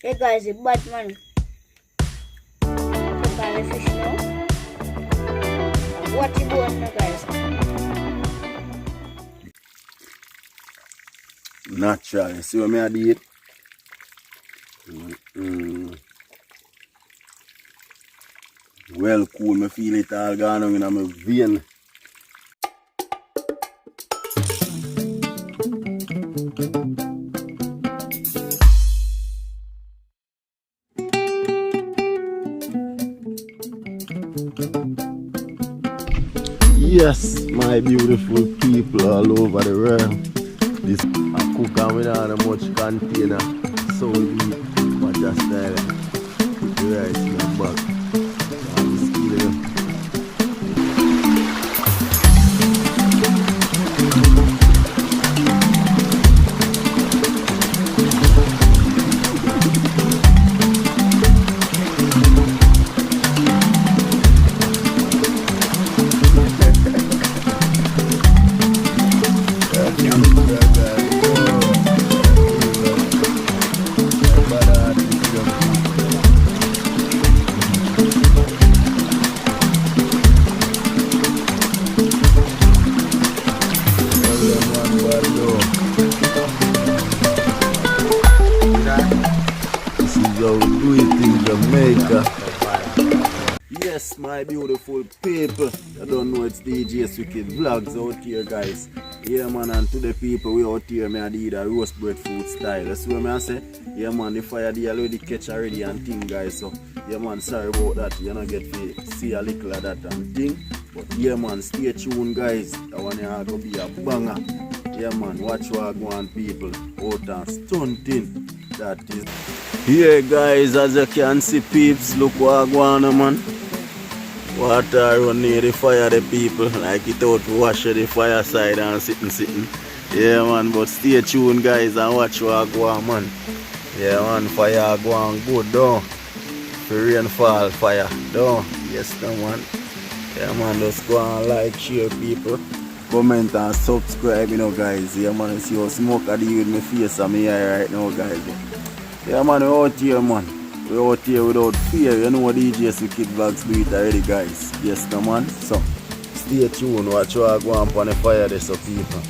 Hey guys, the Batman. Cook all the fish now. What you doing now, guys? Natural. See what I did? Well cool, I feel it all gone on in my vein. Yes, my beautiful people all over the world. This I cook and without a much container. So deep, but just style. Put the rice in the bag. And skin it up. This is how we do it in Jamaica. Yes, my beautiful people. I don't know it's DJ's Wicked Vlogs out here, guys. Yeah, man, and to the people we out here, I did a roast breadfruit style. That's what I say. Yeah, man, the fire they already catch already and thing, guys. So, yeah, man, sorry about that. You don't get to see a little of that and thing. But yeah, man, stay tuned, guys. That one here going to be a banger. Yeah, man, watch what I go on, people. Out and stunting. That is. Here, guys, as you can see, peeps, look what I go on, man. Water run near the fire, the people. Like it out to wash the fireside and sitting. Yeah, man, but stay tuned, guys, and watch what I go on, man. Yeah, man, fire go on good, though. For rainfall, fire, though. Yes, no, man. Yeah, man, just go on, like, share, people. Comment and subscribe, you know, guys. Yeah, man, see how smoke I deal with my face and my eye right now, guys. Yeah, man, we're out here, man. We're out here without fear. You know what DJ's Wicked Vlogs do it already, guys. Yes, no, man. So, stay tuned. Watch what I go on the fire there, so people.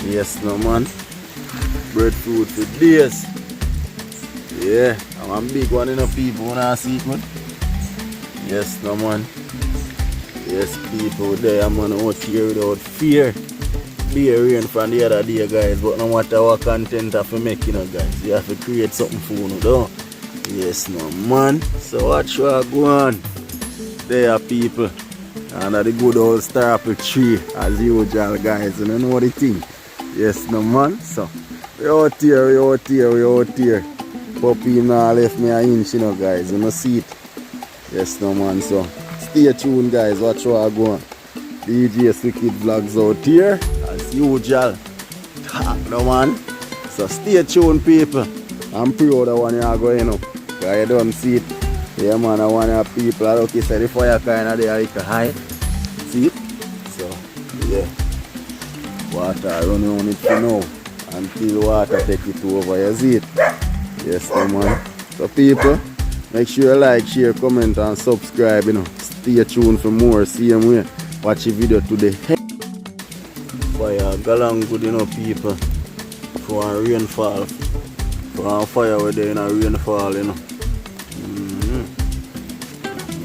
Yes, no, man. Breadfruit for days. Yeah, I'm a big one, you know, people when I see it, man. Yes, no, man. Yes, people there, man, out here without fear. Be a rain from the other day, guys, but no matter what content I have to make, you know, guys, you have to create something for you, though. Yes, no, man. So watch what go on. There, people. And the good old star apple tree, as usual, guys. You know what the thing? Yes, no, man. So, we out here. Puppy now left me an inch, you know, guys. You know, see it? Yes, no, man. So, stay tuned, guys. Watch what go on. DJ's Wicked Vlogs out here, as usual. No, man. So, stay tuned, people. I'm proud of one you go, you know. I don't see it. Yeah, man, I want your people. I look, say the fire kind of there, like a high. See it? So, yeah. Water running on it for now. Until water take it over, you see it? Yes, man. So, people, make sure you like, share, comment, and subscribe, you know. Stay tuned for more. See you here. Watch the video today. Fire, go along good, you know, people. For a rainfall. For a fire where they in a rainfall, you know.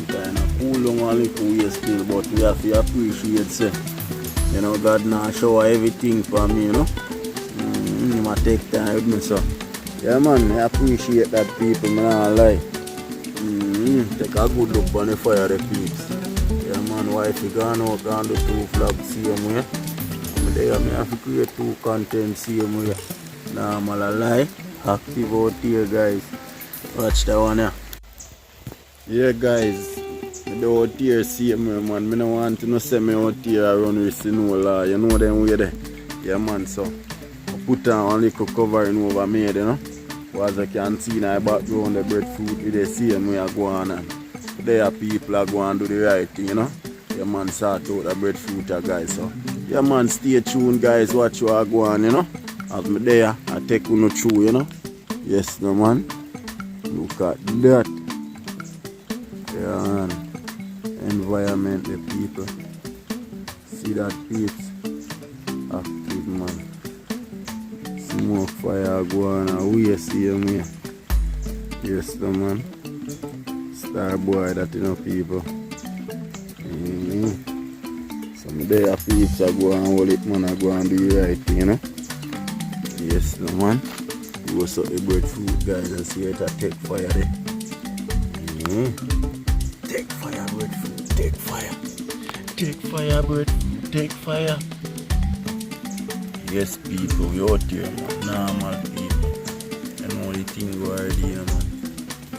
Kind of cool down a little way still, but we have to appreciate, say. You know, God now show everything for me, you know. You might take time with me, so. Yeah, man, I appreciate that, people, man, I lie. Take a good look on the fire, the peeps. Yeah, man, wife, you gone out and do 2 vlogs, same way. I'm there, I have to create 2 content, same way. Normal, I lie. Active out here, guys. Watch that one here. Yeah, guys. Me out here, see me, man. I don't want to no say me out here around with Sinola. You know them way there. Yeah, man, so I put on a little covering over me, you know. As I can see in the background, the breadfruit with the same way I go on. And there people are going to do the right thing, you know. Yeah, man, sort out the breadfruit, guys. So, yeah, man, stay tuned, guys. Watch what I go on, you know. As me there, I take you through, you know. Yes, no, man. Look at that. Yeah, man. Environment, the people. See that peeps? Active, man. Smoke fire go on and we see him here. Yes, the man. Star boy, that you know, people. Some day peeps are go and hold it, man. I go and do the right thing, you know. Yes, the man. Go suck the breadfruit, guys, and see it take fire there. Take fire, breadfruit. Take fire. Take fire, breadfruit. Take fire. Yes, people, we out here, man. Normal people. You know the thing go already here, man.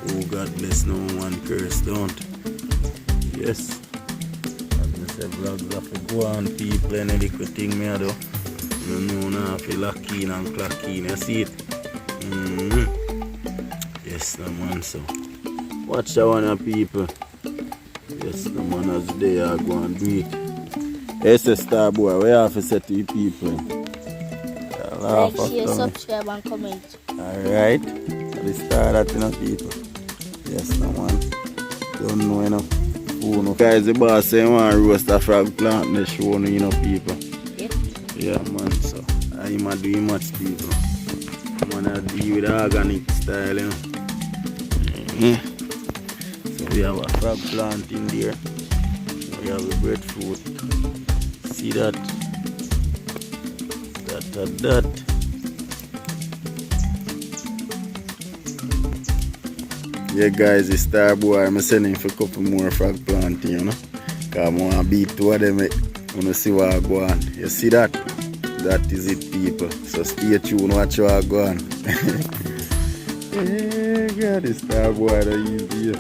Oh, God bless, no one curse, don't. Yes. As I say, vlogs have to go on, people, and any little thing me do. You know now, if you lock in and clock in, you see it? Yes, no man, so. Watch that one, people. Yes, no man, as they are going to do it. Yes, Star Boy, we have to say to you people. Like, share, subscribe, and comment. Alright. At the start that, you know, people. Yes, no man. Don't know, you know. Who know. Guys, the boss say you want to roast a frog plant in the show, you know, people. Yeah, man, so. I'm going to do much, people. I'm going to deal with the organic style, you know. So we have a frog plant in there. We have a breadfruit. See that? That. Yeah, guys, the Star Boy, I'm sending for a couple more frog planting, you know. Because I want to beat two of them. I want to see what I go on. You see that? That is it, people. So stay tuned, watch what I go on. Yeah, the Star Boy that is here.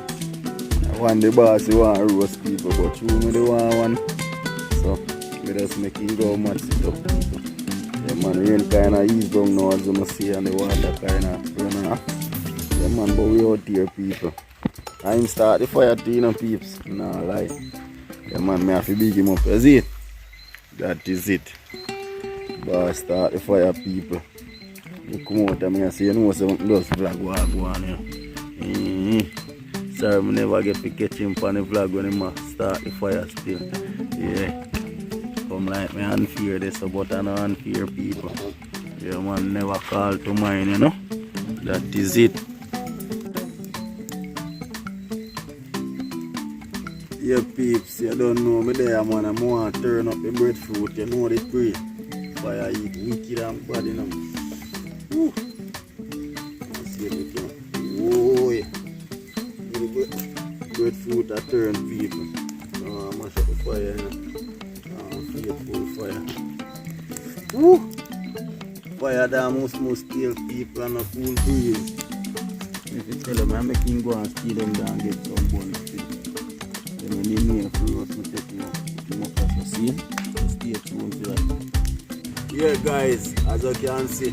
I want the boss, you want to roast people, but you know the one. So, we just make it go much it up, people. Yeah, man, rain kind of ease down now, as you see, and the water kind of run off. Yeah, man, but we out here, people. I'm start the fire to, you know, peeps. No, lie. Yeah, man, I have to big him up. You see it? That is it. But start the fire, people. You come out and I say, you know, something does vlog what go on here. Sorry, I never get to catch him on the vlog when I start the fire still. Yeah. Come like me unfair this, but I know unfair people. Yeah, man, never call to mine, you know. That is it. Yeah, peeps, you don't know me there, man. I want to turn up the breadfruit, you know the pre. Fire eat wicked and bad, you know. Woo. See everything. Whoa, yeah. Breadfruit I turn, people. Mash up the fire, you know. Faithful fire. Woo. Fire that must kill people and a cool breeze. If you tell them I'm making go and steal them down and get some bonus. When they need for us to take them up as you see. So stay tuned to that. Yeah, guys, as you can see,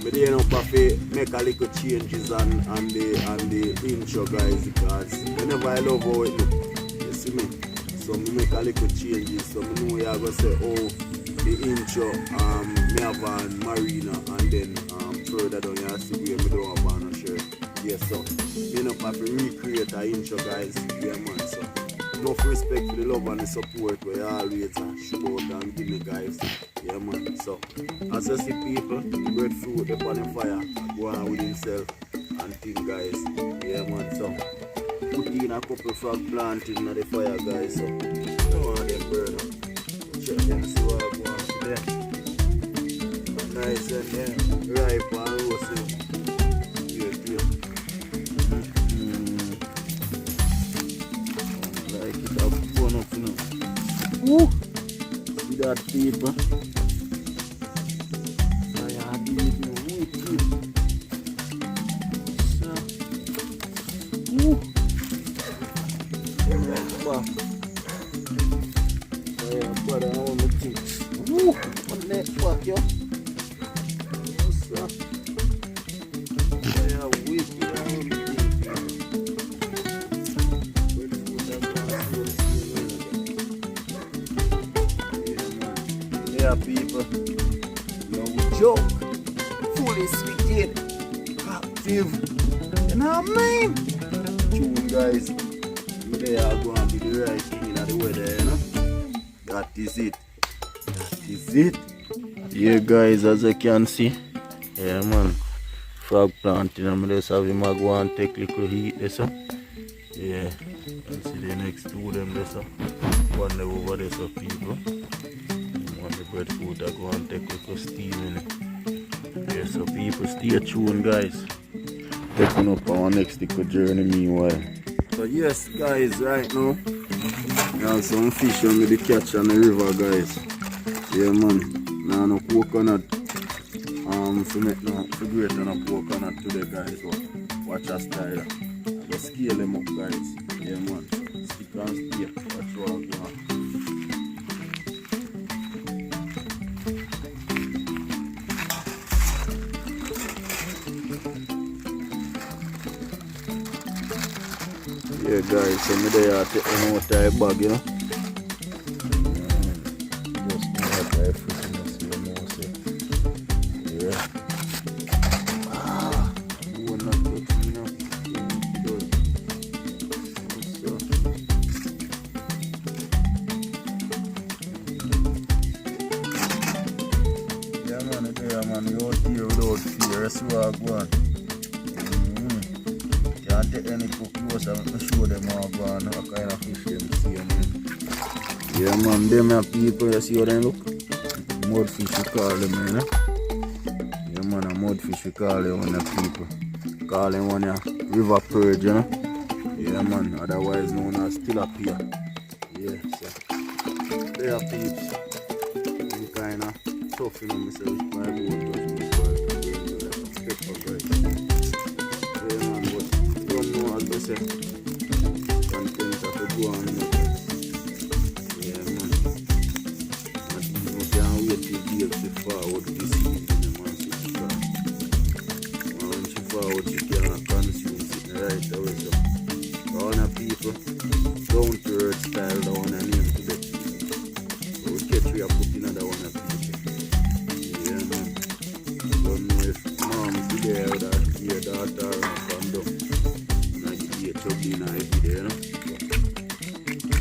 we don't have to make a little changes on the intro, guys, because whenever I love how it look, you see me. So we make a little changes. So we know we are gonna say, oh, the intro, me have on Marina, and then further down you see where we don't have on a shirt. Yeah, so we don't have to recreate an intro, guys. Yeah, man. So enough respect for the love and the support we always show out and give me, guys. Yeah, man. So as I see people, breadfruit upon the fire, go on with himself and thing, guys. Yeah, man. So put in a couple frog planting in the fire, guys. So don't want them burn up. Check them, see what I go on today. Nice and ripe and roasted. Like it up, burn up, you know. Woo! See that, people? I had it in the wicked. So, woo! Right back. But I want to think. Woo! What next back, yo? What's up? I have wicked. I want to think. Yeah, people. No joke. Fully wicked. Active. You know what I mean? Tune guys. They are going to do the right thing in the weather, you know? That is it. That is it. Yeah guys, as you can see. Yeah man. Frog planting. I'm just have him go and take little heat there, so. Yeah. You can see the next two of them there, so. One there over there, so people. One the breadfruit I go and take little steam in it. Yeah, so people stay tuned guys. Taking up our next little journey meanwhile. So yes guys, right now we have some fish on the catch on the river guys. Yeah man. Now no coconut for make no for great on a coconut today guys. So watch us style. Just scale them up guys. Yeah man. Stick and stay. Watch what I'm doing. Yeah guys, so me there take them out of the bag, you know. Just me out of the foot, you know, see them out there. Yeah. One not touch me now. Yeah man, there man, you out here without fear, that's what I go on. Can't take any cook close and show them how go on, what kind of fish them see, man. Yeah man, them are people, you see how they look? Mudfish we call them, you know? Yeah man, a mudfish we call them one of people. Call them one of river purge, you know? Yeah man, otherwise known as tilapia. Yeah, so they are peeps. Some kind of tough, you know, myself, my boat does me well. Pepper guys. Yeah man, but don't know as I say. Contents have to go on. Yeah man. And you can't wait till the day forward this season, man. When she forward, she cannot consume it right away. So all the people down to earth style, the one I name today. So we catch we are putting another one of people. Yeah man. Don't know if mom is there or that your daughter or come down. And I get chubby in every day, you know.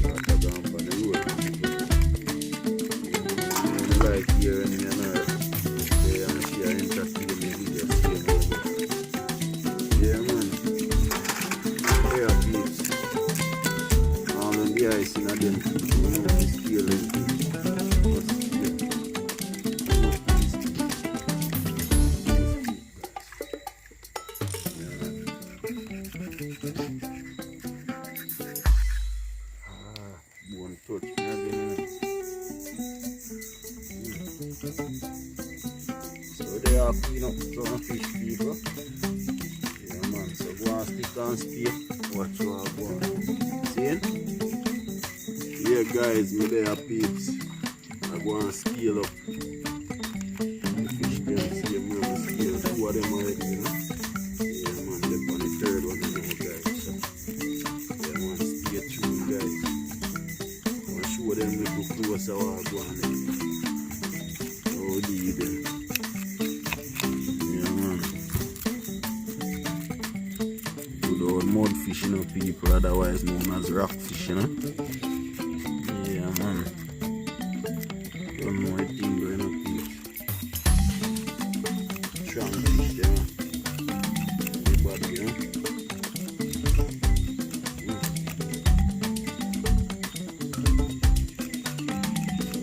Daughter gone from the road. I like hearing me and her. They and she are interested in me video seeing over. Yeah man. They are peeps. All in the ice in them people who know the skill is. One touch me again. So they are clean up some fish people. Yeah man, so go and stick and spear. Watch what I go on. See? Yeah guys, me there peeps. I go and scale up. The fish them see me on the scale. Two of them already, you know. Yeah man, they're on the third one, you know guys. So, yeah man, stay tuned guys. Show them little closer how I go on it. Oh, leave them. Yeah, man. Good old mudfish, you know, people, otherwise known as rockfish, you know. Yeah, man. Don't know a thing going up here. Strong fish, yeah. Everybody, you know.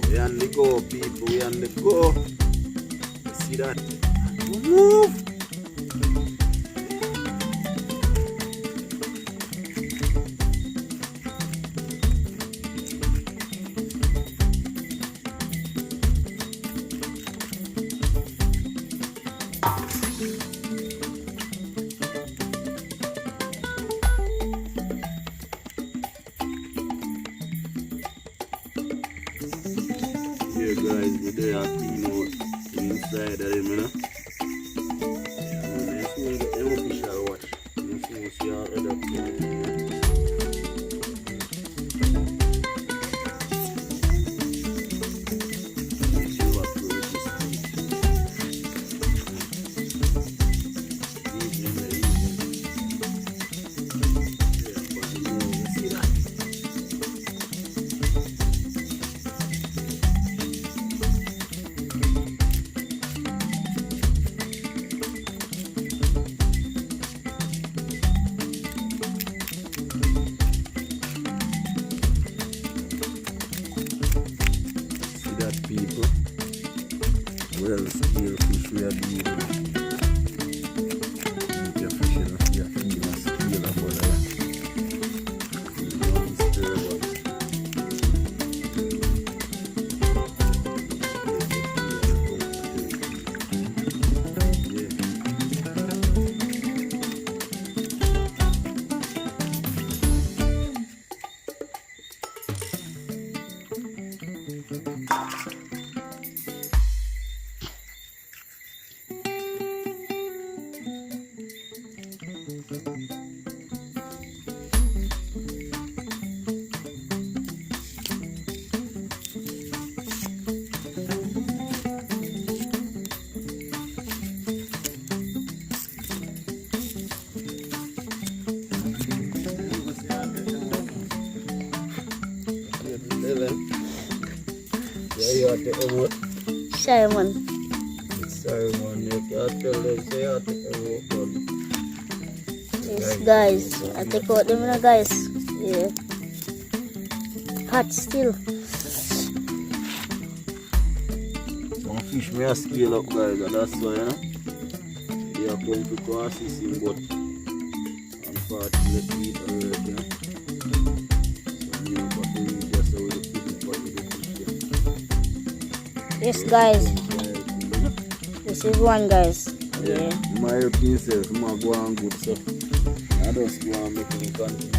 We on the go, people, we on the go. See that? Move! Yeah guys, we there are clean out inside of them, you know. Yeah, man, you see them fish I watch. You see all other things. are doing. Your fish enough, your feed and scale up all that. Simon. Simon, you can't tell them, say you have to come. Yes, guys. I take out them now, guys. Yeah. Hot still. Some fish may scale up, guys, and that's why, you know. You are going to go and see him, but unfortunately, eat already, you know. So, you got to eat just so we put it for the fish. Yes, guys. This is one, guys. Yeah. My opinion says, I'm going to go on good, so I don't go on making content.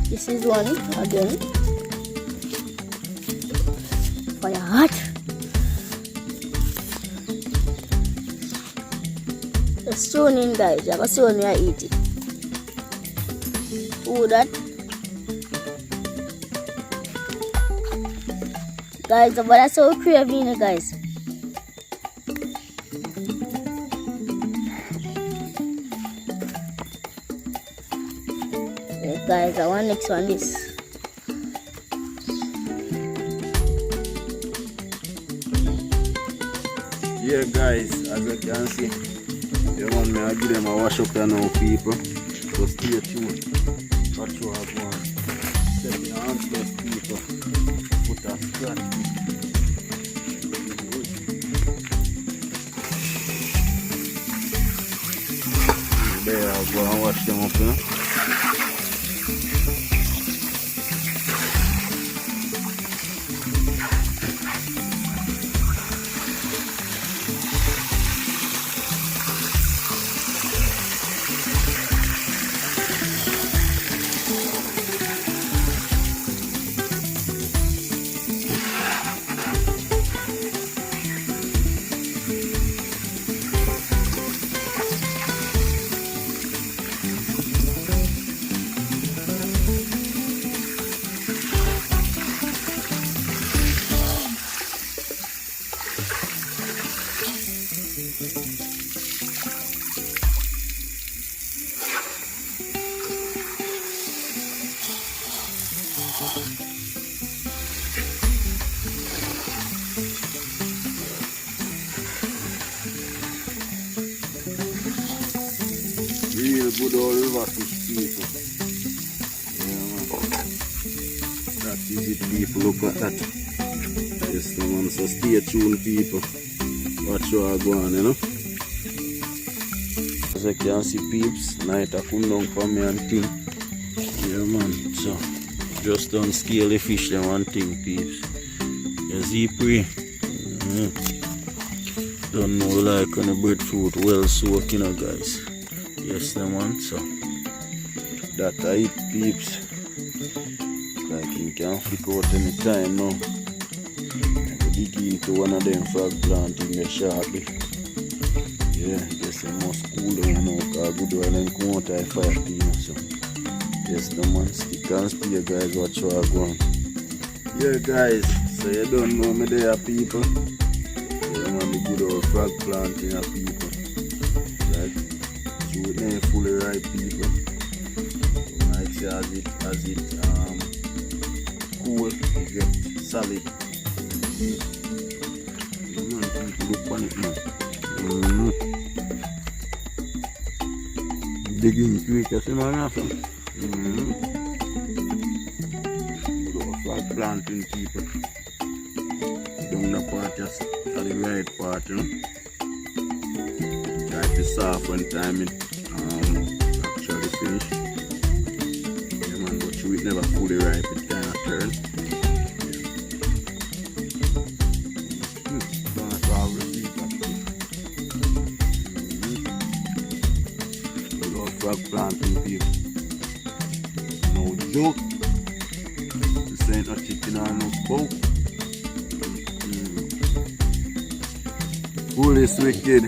This is one again. Fire hot. Just tune in, guys. I'm going to see when we are eating. Ooh, that. Guys, but that's so craving, guys. Yeah, guys, I want next one this. Yeah, guys, as you can see, the one may I give them a wash up there now, people. So stay tuned. Watch what I go on. Set your hands first, people. Put a scratch. There, I'll go and wash them up, you know. Real good old river fish, people. Yeah, man. That is it, people. Look at that. Yes, man. So stay tuned, people. Watch what I go on, you know. As you can see, peeps, night I come down for me and thing. Yeah, man. So just don't scale the fish, then one thing, peeps. You see, pre. Don't know like on the breadfruit, well soaked, you know, guys. Yes, the man. So that I eat, peeps. Like you can flick out any time now. I could dig into one of them frog plant in the sharply. Yeah, yes, it must cool down, you know, because good oil and come out of fire, you know. So yes, the man. Stick and spear, guys. Watch how I go on. Yeah, guys. So you don't know me there, people. Yeah, man, the good old frog planting of people. Like, shoot them fully ripe, people. So, like, say, as it cool, it get solid. Yeah, man, people look on it now. Digging quick, you see, man, after. Good old frog planting, people. down the part just at the right part, you know. Try to soft when time it actually finish. Yeah man, but you it never fully ripe, it kinda turn. Frog planting people. No joke. This ain't no chicken or no pork. Fool is wicked.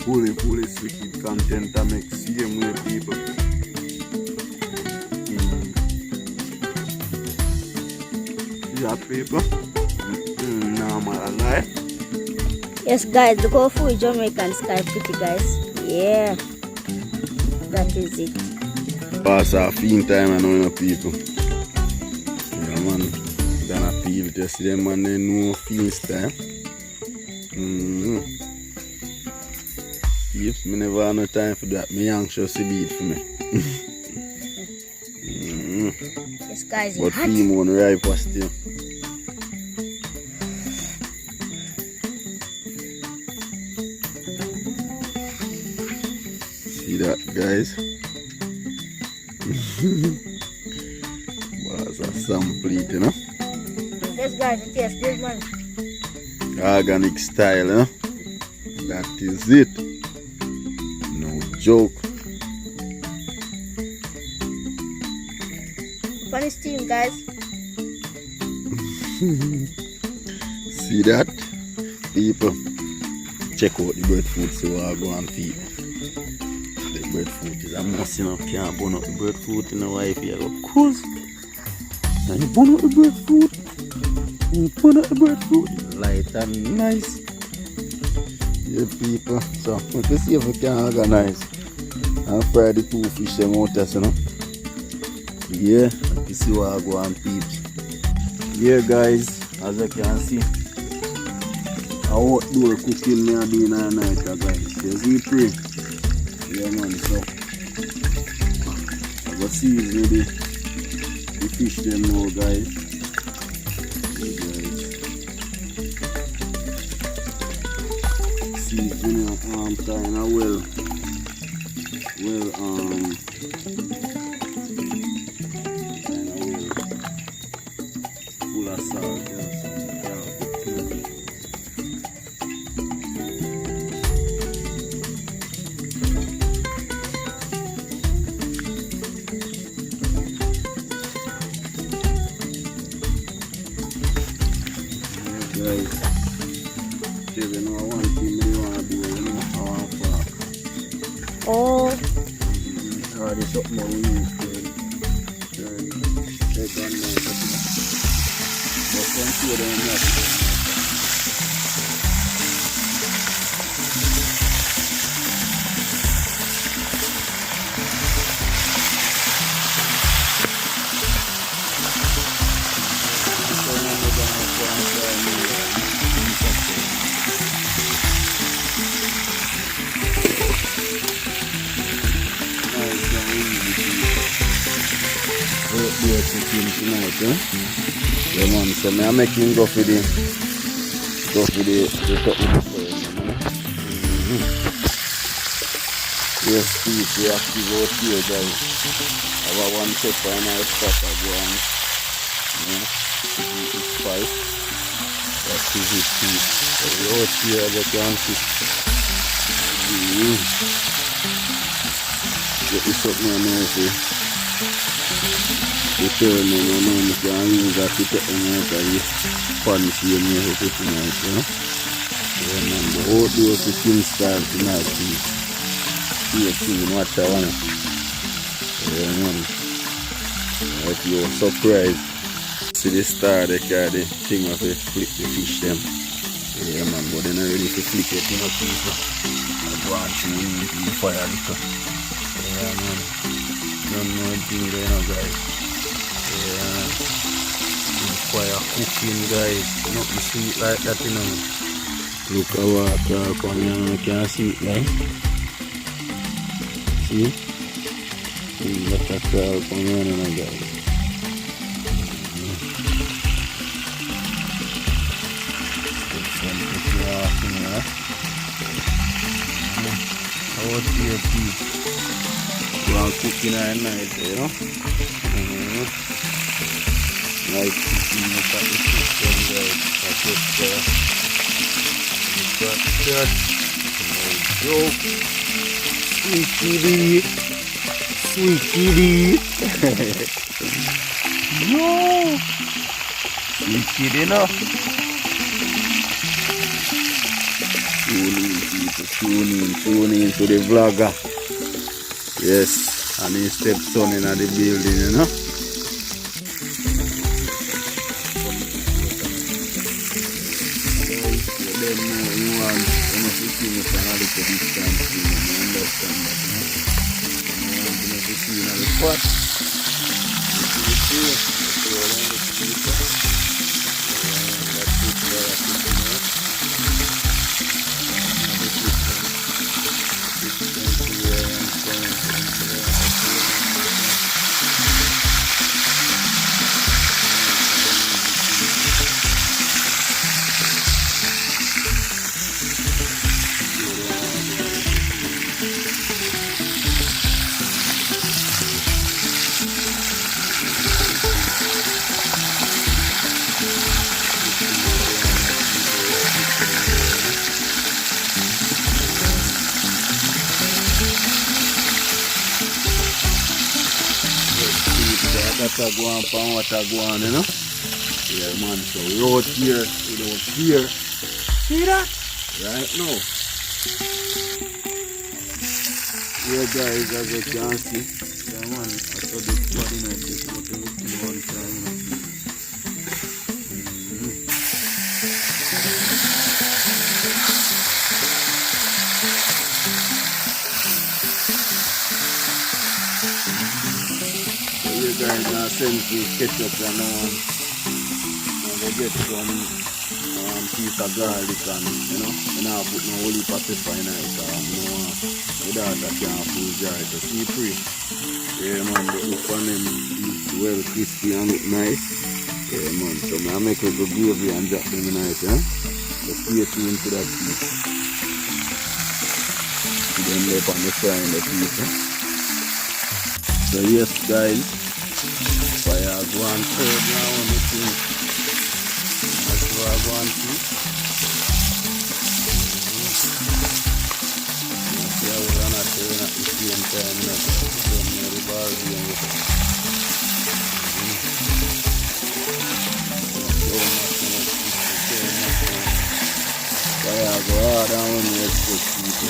Fool is wicked content that makes same way people. See that people? Yes guys, look how full Jamaican sky pretty guys. Yeah, that is it. Pass our fiend time and all people. Yeah man, gonna peel it. You see them man, they know fiend time. If me never have no time for that, me anxious to beat for me. Yes guys, but hot. fiend won't ripe was still. See that guys? Was a sample it, you know? Yes guys, it tastes good man. Organic style, you know? That is it. No joke. Funny steam guys. See that? People, check out the breadfruit so I go and feed. The breadfruit is a must, you know. Can't burn up the breadfruit in a wife here. Of course. And you burn up the breadfruit. You burn up the breadfruit. Light and nice. Yeah, people. So, we can see if we can organize and fry the two fish them out there, you know. Yeah, you can see what I go and peeps. Yeah, guys, as you can see, outdoor cooking me are doing all night, guys. You see, pray. Yeah, man, so I go season the fish them now, guys. Yeah, guys. Season kind of well, full of salt, yeah, so guys, you know one thing you want to do, you know, I want to park. Oh, There's something more we use to take on now. But once you're done that, tonight, eh? Yeah man, so I'm making go for the top of the fire, man. Yes, please, we active out here, guys. I have one pepper and I stop and go on. Yeah, it's spice. That is it, please. So we out here, as you can see. Get this up now, see. The turn on you can use that to take them out of the punish you and you put tonight, you know. Yeah man, the whole day of the skin style tonight, please. See a thing, watch that one. Yeah man. If you're surprised, see the star, they carry the thing of it, flip the fish them. Yeah man, but they're not ready to flip it, you know, people. I go on through the fire little. Yeah man. Don't know anything there now, guys. Yeah, fire cooking, guys. Nothing sweet like that, you know. Look at water come here, you can't see it, guys. See? Let us come on and guys. Put some picture off in here. How would you keep? You are cooking at night, you know? Like cooking, look at the system, guys. That's it there. Look at that. No joke. Sweet kitty. Sweet kitty. Yo. Sweet kitty, no? Tune in to the vlogger. Yes, and his stepson in the building, you know. That's a go on pan, what a go on, you know? Yeah, man, so we're out here, see that? Right now. Yeah, guys, as you can see, yeah, man, I saw this body now, this what we do one time, you know? Guys, now send the ketchup and we'll get some piece of garlic and, you know, and I'll put no whole heap of pepper in it, without that can't full jar, to see free. Yeah, man, the look on them is well crispy and look nice. Yeah, man, so I make a good gravy and drop them in it, eh? So stay tuned to that piece. Then they on the frying the piece, eh? So yes, guys. Fire go on third now on the thing. That's what I go on to. Yeah, we're gonna turn at the same time now. Don't know the ball game. Fire go hard down when you expect people.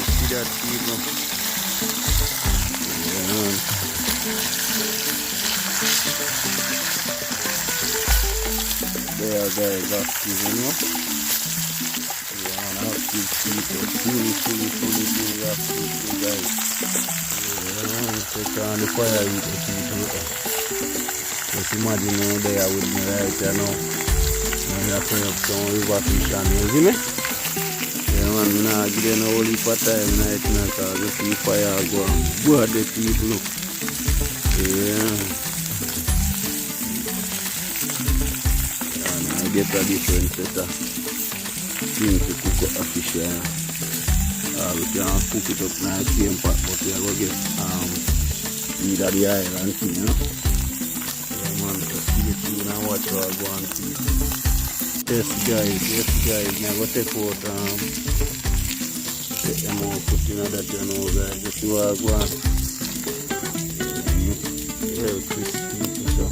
See that people? There, guys, active, you know. Yeah, active people, fully active, guys. Yeah, take on the fire with the people. Just imagine now there with me right now. I'm going to put up some river fish and you see me? Yeah, man, I'm not getting a whole heap of time right now because I see fire go on. Go at the people. Yeah. And I get a different set of things to cook up a fish. We can cook it up in the same pot, but we are going to get either the island thing, you know. Yeah, man, so stay tuned and watch how I go and see. Yes, guys, now go take out take them out, put in that, you know, guys, just see what I go on. Well, crispy, so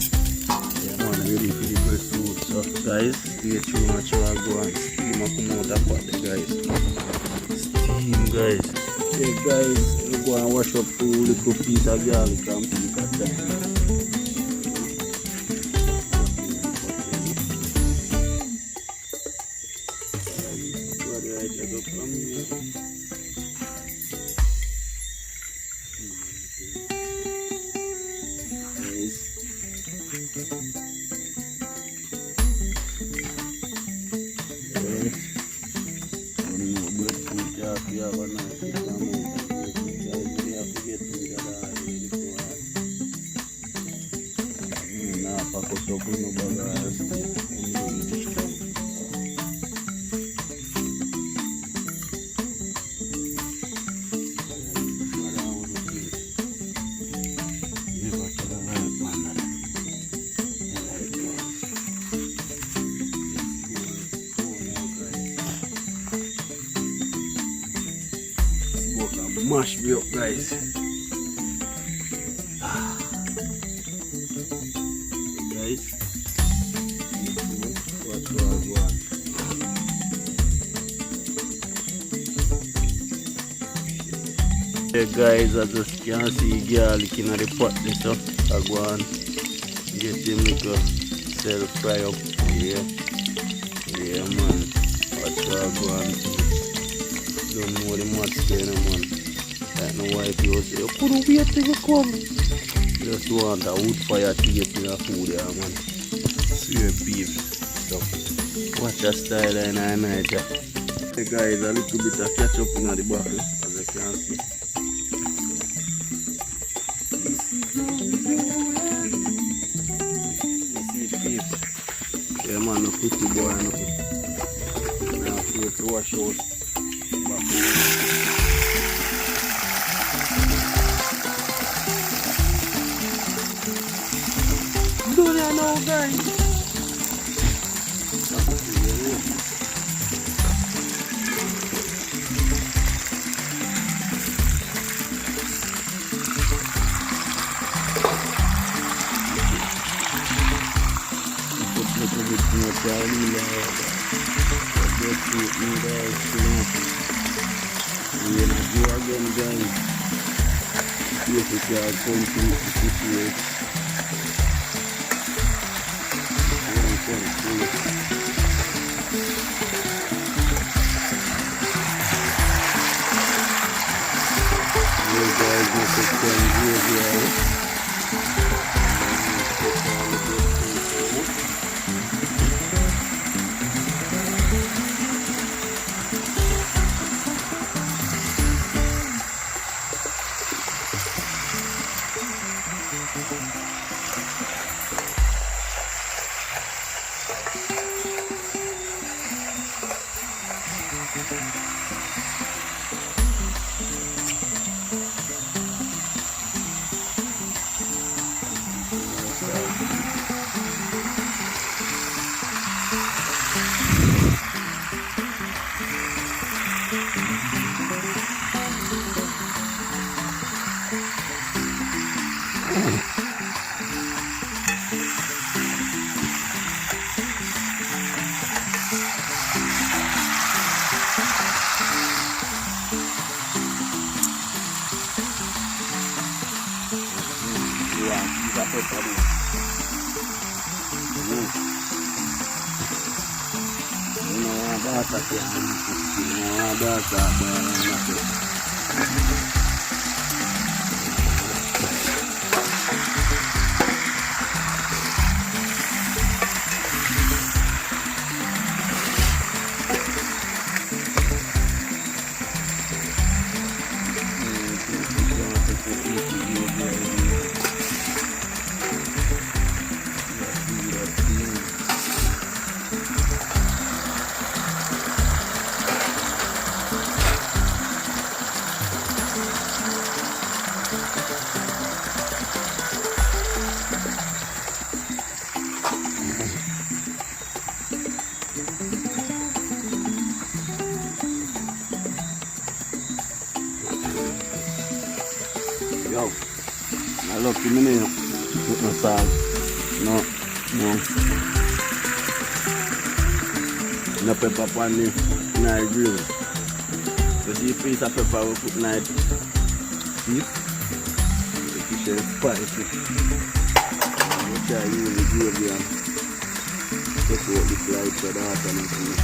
yeah, man, ready for the breadfruit. So, guys, stay tuned, watch how I go and steam up out the pot, guys. Steam, guys. Okay, guys, we go and wash up 2 little pieces of garlic and pick at that. Mash me up, guys. Guys, what do I want? Hey guys, as you can see, girl looking at the pot this up. I go and get him little self fry up. Yeah, yeah, man. What do I go and don't know the match there, man. Like no wife you say, you couldn't wait till you come. Just want a wood fire taste in the food there, man. Sweet beef. So, watch your style in the night. Hey guys, a little bit of ketchup in the bottle, as you can see. You see the beef. Yeah man, no pretty boy, no to wash out. Do you know, guys? Put a little bit more vanilla. Breadfruit in there, we're gonna go again, guys. See if we can come to the situation. Yo, I look in the nail. Put no salt. No. No pepper on the night grill. You see a piece of pepper we put night. See? The fish is spicy. You try to use the gravy and take out the flight for that and everything.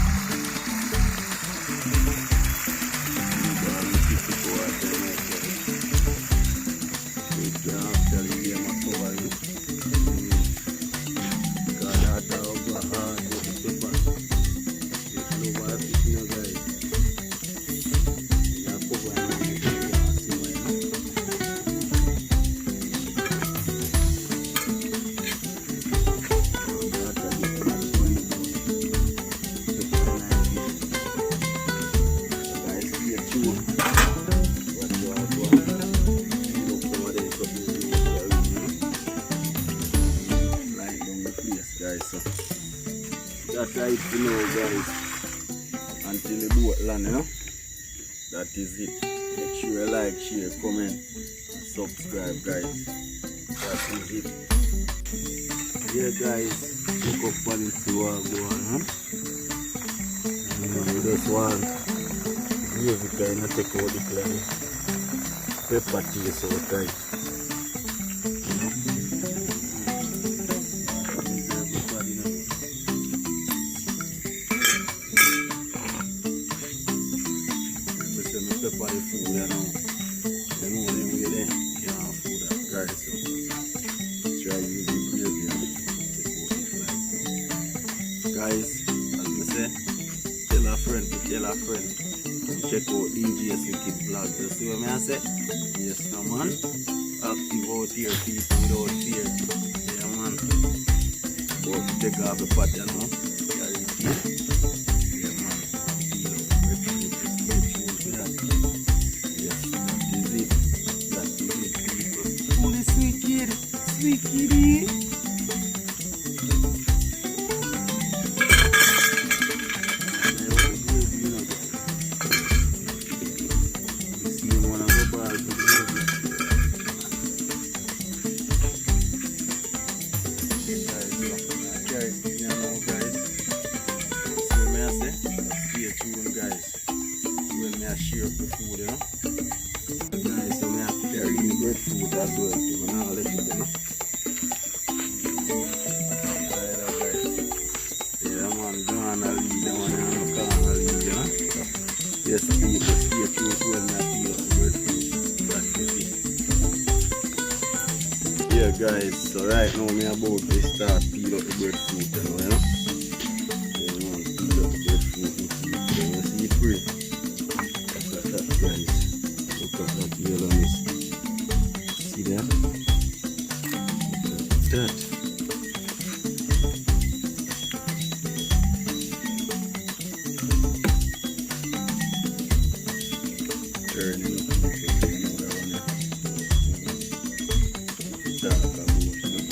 That's right to know, guys. Until the boat land, you know? That is it. Make sure you like, share, comment, and subscribe, guys. That is it. Yeah, guys. Look up on it to go on, huh? We just want gravy kind of take out the clan. Pepper taste out, guys. Pepper the food, you know. You know them way there. You know food that guys. So try using gravy and take out the fly. Guys, as I say, tell a friend to tell a friend. Check out DJ's Wicked Vlog. You see what I say? Yes, no man. Active out here, people without fear. Yeah, man. But take off the pot, you know. Carry it here. Yeah, man. Breadfruit, stay tuned for that. Yes, that is it. That is it, people. Oh, the sweet kid. Sweet kitty. Share up the food, you know. Guys, so I have to carry in the breadfruit as well. So I'm not let it, you know. Yeah, man, John, I'll lead the one and I'm going to lead, you know. Yes, people, stay tuned when I peel up the breadfruit. That is it. Yeah, guys, so right now I'm about to start peel up the breadfruit, you know. Yeah, man, peel up the breadfruit. You see it free. Guys, look at that yellowness. See that? Look at that. Turning up another one. Dark about, you know.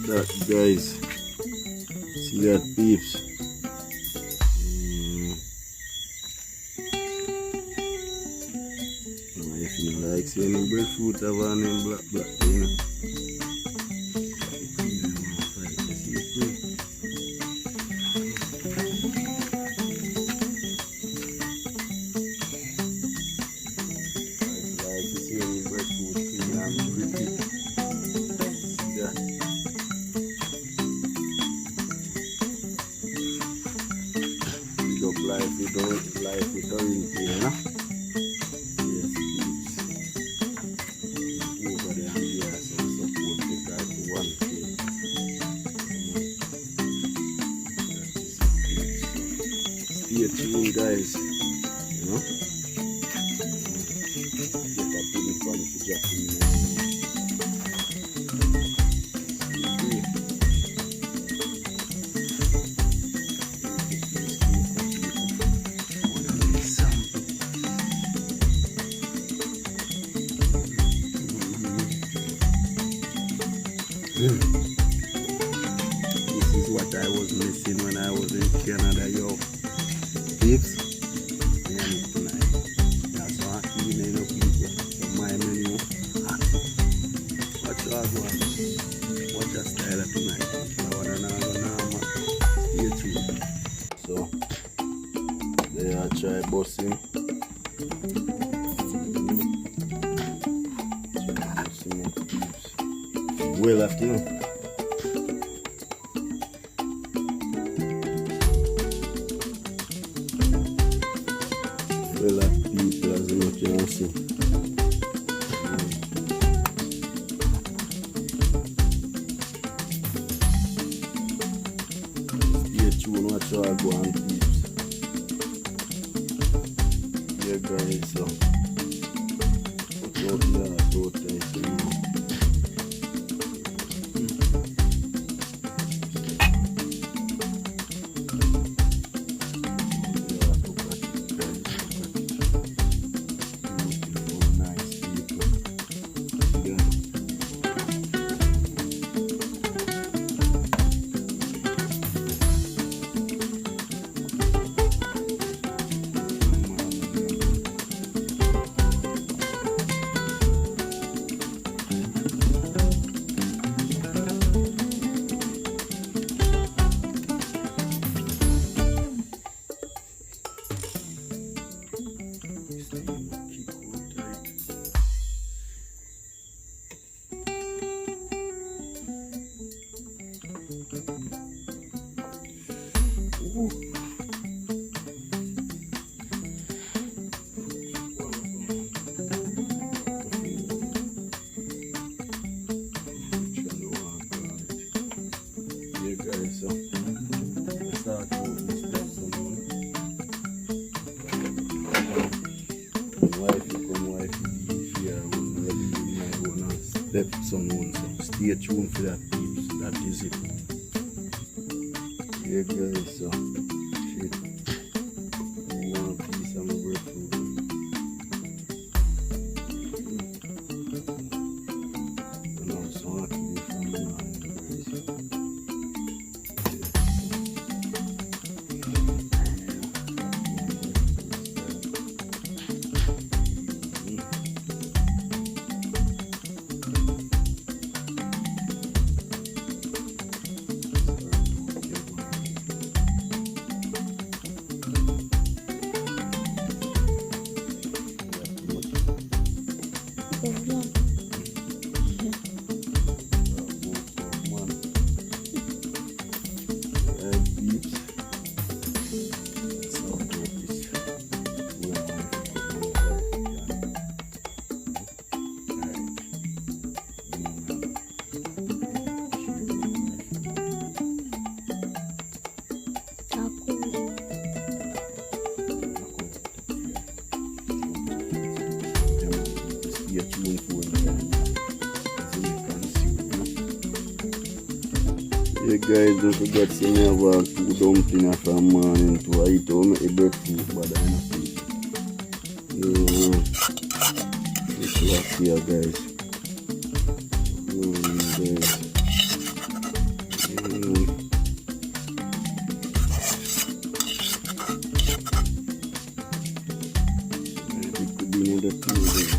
That guys, see that peeps. If you like seeing breadfruit have on them black, you know. Life without you know? Yes, peeps. Over there and here, some support the guy to 1K. Stay tuned, guys. You know? Get a pudding pan to Japan. This is what I was missing when I was in Canada, yo. Peeps, I am it tonight. That's why I'm cleaning up people. So my menu, watch all one. Watch a style of tonight. I want to know, stay tuned. So, they are try bossing. Well after you. Well after people as you can see. Stay tuned, watch how I go on peeps. Yeah guys, so watch so tight. Someone, so stay tuned for that, peeps. That is it. Yeah, guys, so shit. One piece of breadfruit. And also actually from now, guys. Yeah, guys, don't forget to me about 2 dumplings from morning to eat home a breadfruit, but I'm not it's like here, guys. It could be another 2 there.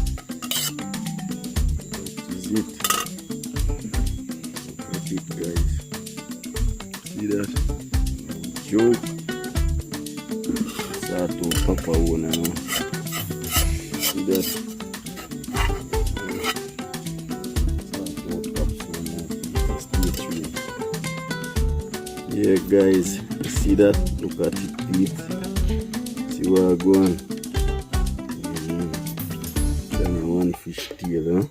That is it. Look at it, guys. See that? Joke. Start to papa one now. See that? Start to pop one now. Stay tuned. Yeah, guys. You see that? Look at it, teeth. See where I'm going. One fish tail, huh?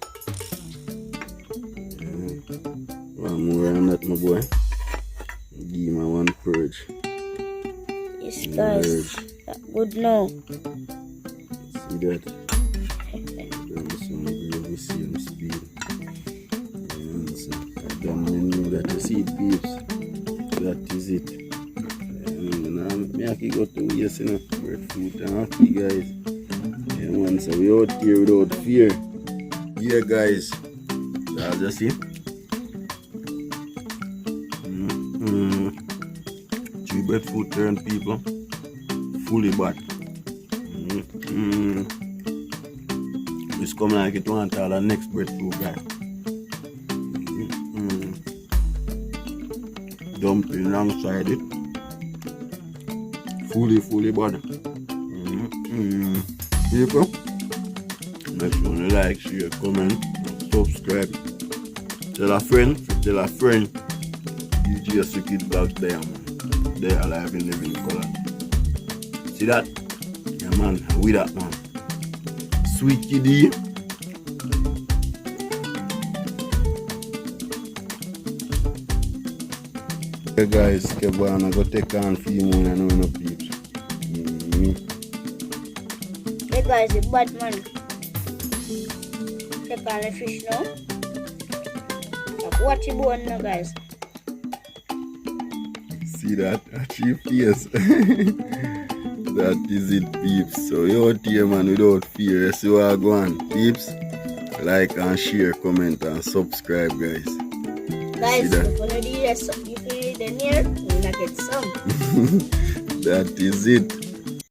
One more on that, my boy. Give me one purge. Yes, guys. Good now. See that? Some gravy, same speed. And so, I don't know that you see, peeps. That is it. And I can go to yes, you know, breadfruit and hockey, guys. Yeah, man, so we out here without fear. Yeah, guys. That's just it. 3 breadfruit turn, people. Fully bought. It's coming like it want all the next breadfruit, guys. Dumpling alongside it. Fully bought. People, make sure you like, share, comment, subscribe. Tell a friend, DJ Wicked Vlogs there, man. They are alive in living color. See that? Yeah, man, with that, man. Sweet kiddie. Hey guys, I'm go take on for you, man. I know no peeps. Hey guys, it's bad man. Check on the fish now. Watch the bone now, guys. See that? Achieve face. That is it, peeps. So you out here, man, without fear. You see what I go on, peeps? Like and share, comment and subscribe, guys. Guys, if you do this, if you read the near, you'll get some. That is it.